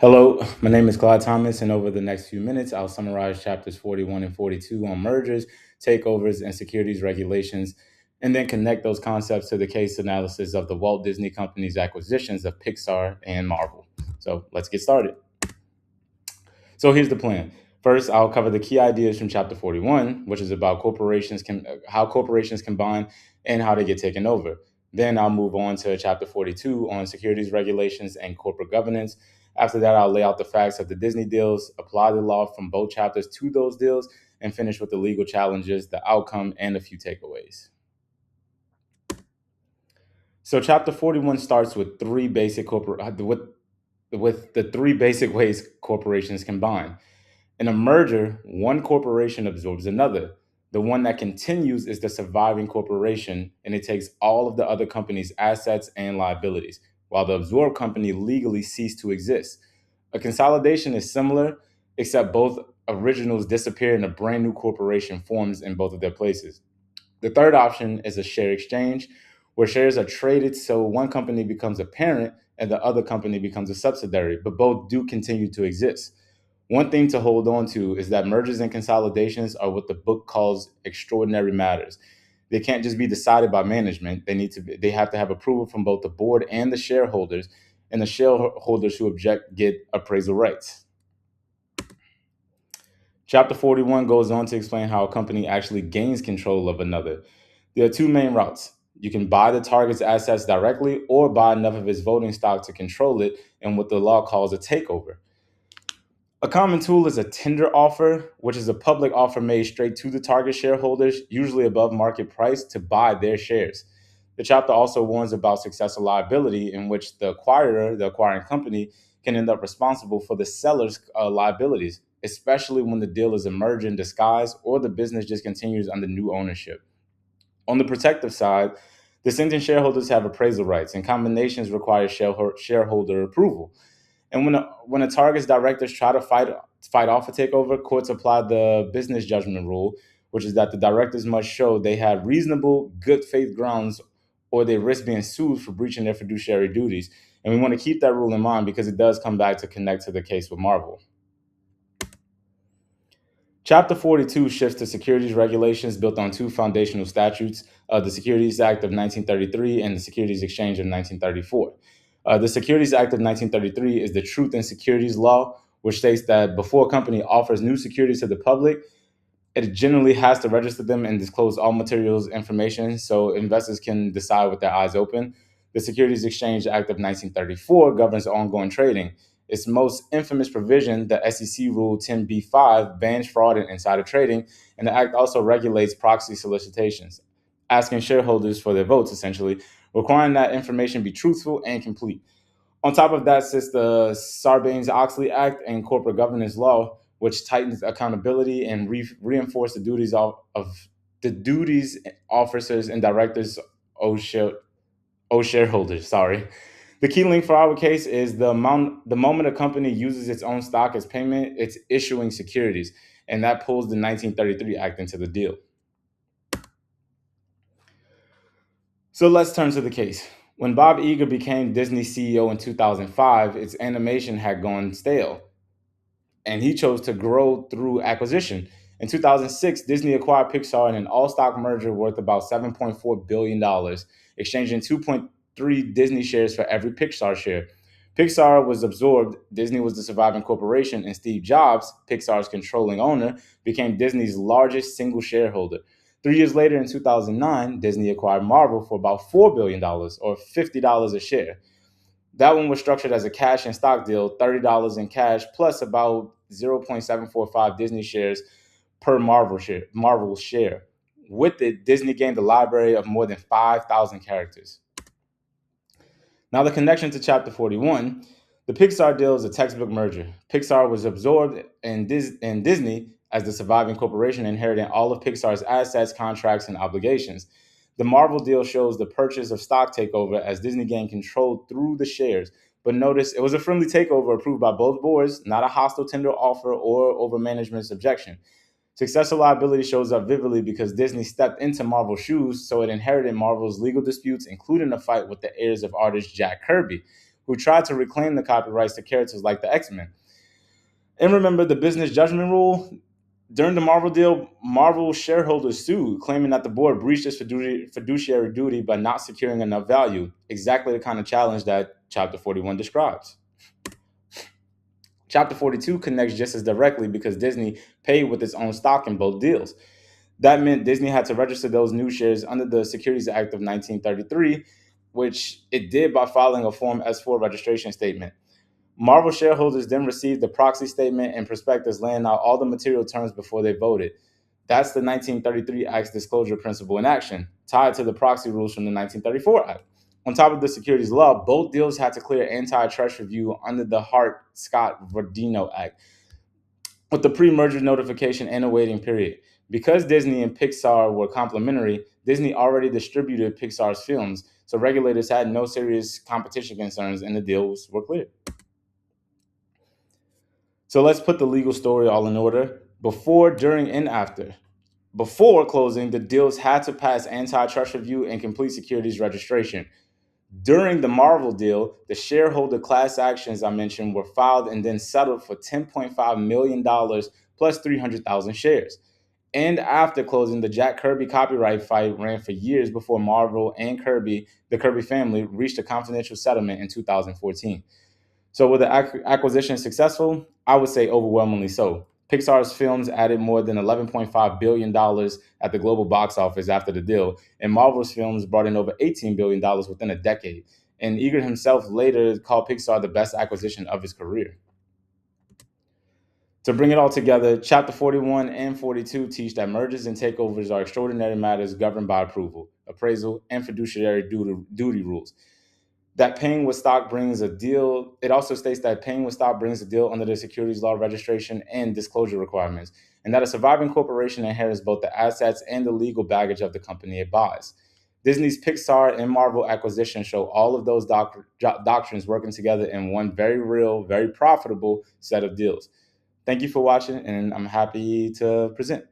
Hello, my name is Clyde Thomas, and over the next few minutes, I'll summarize chapters 41 and 42 on mergers, takeovers, and securities regulations, and then connect those concepts to the case analysis of the Walt Disney Company's acquisitions of Pixar and Marvel. So let's get started. So here's the plan. First, I'll cover the key ideas from chapter 41, which is about how corporations combine and how they get taken over. Then I'll move on to chapter 42 on securities regulations and corporate governance. After that, I'll lay out the facts of the Disney deals, apply the law from both chapters to those deals, and finish with the legal challenges, the outcome, and a few takeaways. So chapter 41 starts with with the three basic ways corporations combine. In a merger, one corporation absorbs another. The one that continues is the surviving corporation, and it takes all of the other company's assets and liabilities, while the absorbed company legally cease to exist. A consolidation is similar, except both originals disappear and a brand new corporation forms in both of their places. The third option is a share exchange, where shares are traded so one company becomes a parent and the other company becomes a subsidiary, but both do continue to exist. One thing to hold on to is that mergers and consolidations are what the book calls extraordinary matters. They can't just be decided by management. They have to have approval from both the board and the shareholders, and the shareholders who object get appraisal rights. Chapter 41 goes on to explain how a company actually gains control of another. There are two main routes. You can buy the target's assets directly or buy enough of its voting stock to control it in what the law calls a takeover. A common tool is a tender offer, which is a public offer made straight to the target shareholders, usually above market price, to buy their shares. The chapter also warns about successor liability, in which the acquiring company, can end up responsible for the seller's liabilities, especially when the deal is a merger in disguise or the business just continues under new ownership. On the protective side, dissenting shareholders have appraisal rights, and combinations require shareholder approval. And when a target's directors try to fight off a takeover, courts apply the business judgment rule, which is that the directors must show they had reasonable, good faith grounds, or they risk being sued for breaching their fiduciary duties. And we want to keep that rule in mind because it does come back to connect to the case with Marvel. Chapter 42 shifts to securities regulations built on two foundational statutes, the Securities Act of 1933 and the Securities Exchange of 1934. The Securities Act of 1933 is the Truth in Securities Law, which states that before a company offers new securities to the public, it generally has to register them and disclose all materials information so investors can decide with their eyes open. The Securities Exchange Act of 1934 governs ongoing trading. Its most infamous provision, the SEC Rule 10b-5, bans fraud and insider trading, and the act also regulates proxy solicitations, asking shareholders for their votes, essentially, requiring that information be truthful and complete. On top of that sits the Sarbanes-Oxley Act and corporate governance law, which tightens accountability and reinforce the duties of the duties officers and directors owe shareholders. Sorry. The key link for our case is the moment a company uses its own stock as payment, it's issuing securities, and that pulls the 1933 Act into the deal. So let's turn to the case. When Bob Iger became Disney CEO in 2005, its animation had gone stale, and he chose to grow through acquisition. In 2006, Disney acquired Pixar in an all stock merger worth about $7.4 billion, exchanging 2.3 Disney shares for every Pixar share. Pixar was absorbed, Disney was the surviving corporation, and Steve Jobs, Pixar's controlling owner, became Disney's largest single shareholder. 3 years later, in 2009, Disney acquired Marvel for about $4 billion, or $50 a share. That one was structured as a cash and stock deal, $30 in cash plus about 0.745 Disney shares per Marvel share. With it, Disney gained a library of more than 5,000 characters. Now, the connection to Chapter 41, the Pixar deal is a textbook merger. Pixar was absorbed in Disney as the surviving corporation, inheriting all of Pixar's assets, contracts, and obligations. The Marvel deal shows the purchase of stock takeover as Disney gained control through the shares. But notice it was a friendly takeover approved by both boards, not a hostile tender offer or over management's objection. Successor liability shows up vividly because Disney stepped into Marvel's shoes, so it inherited Marvel's legal disputes, including a fight with the heirs of artist Jack Kirby. who tried to reclaim the copyrights to characters like the X-Men. And remember the business judgment rule? During the Marvel deal, Marvel shareholders sued, claiming that the board breached its fiduciary duty by not securing enough value, exactly the kind of challenge that Chapter 41 describes. Chapter 42 connects just as directly because Disney paid with its own stock in both deals. That meant Disney had to register those new shares under the Securities Act of 1933, which it did by filing a Form S-4 registration statement. Marvel shareholders then received the proxy statement and prospectus laying out all the material terms before they voted. That's the 1933 Act's disclosure principle in action, tied to the proxy rules from the 1934 Act. On top of the securities law, both deals had to clear antitrust review under the Hart-Scott-Rodino Act, with the pre-merger notification and a waiting period. Because Disney and Pixar were complementary, Disney already distributed Pixar's films, so regulators had no serious competition concerns and the deals were clear. So let's put the legal story all in order. Before, during, and after. Before closing, the deals had to pass antitrust review and complete securities registration. During the Marvel deal, the shareholder class actions I mentioned were filed and then settled for $10.5 million plus 300,000 shares. And after closing, the Jack Kirby copyright fight ran for years before Marvel and the Kirby family, reached a confidential settlement in 2014. So were the acquisition successful? I would say overwhelmingly so. Pixar's films added more than $11.5 billion at the global box office after the deal, and Marvel's films brought in over $18 billion within a decade. And Iger himself later called Pixar the best acquisition of his career. To bring it all together, Chapter 41 and 42 teach that mergers and takeovers are extraordinary matters governed by approval, appraisal, and fiduciary duty rules. That paying with stock brings a deal. It also states that paying with stock brings a deal under the securities law registration and disclosure requirements, and that a surviving corporation inherits both the assets and the legal baggage of the company it buys. Disney's Pixar and Marvel acquisitions show all of those doctrines working together in one very real, very profitable set of deals. Thank you for watching, and I'm happy to present.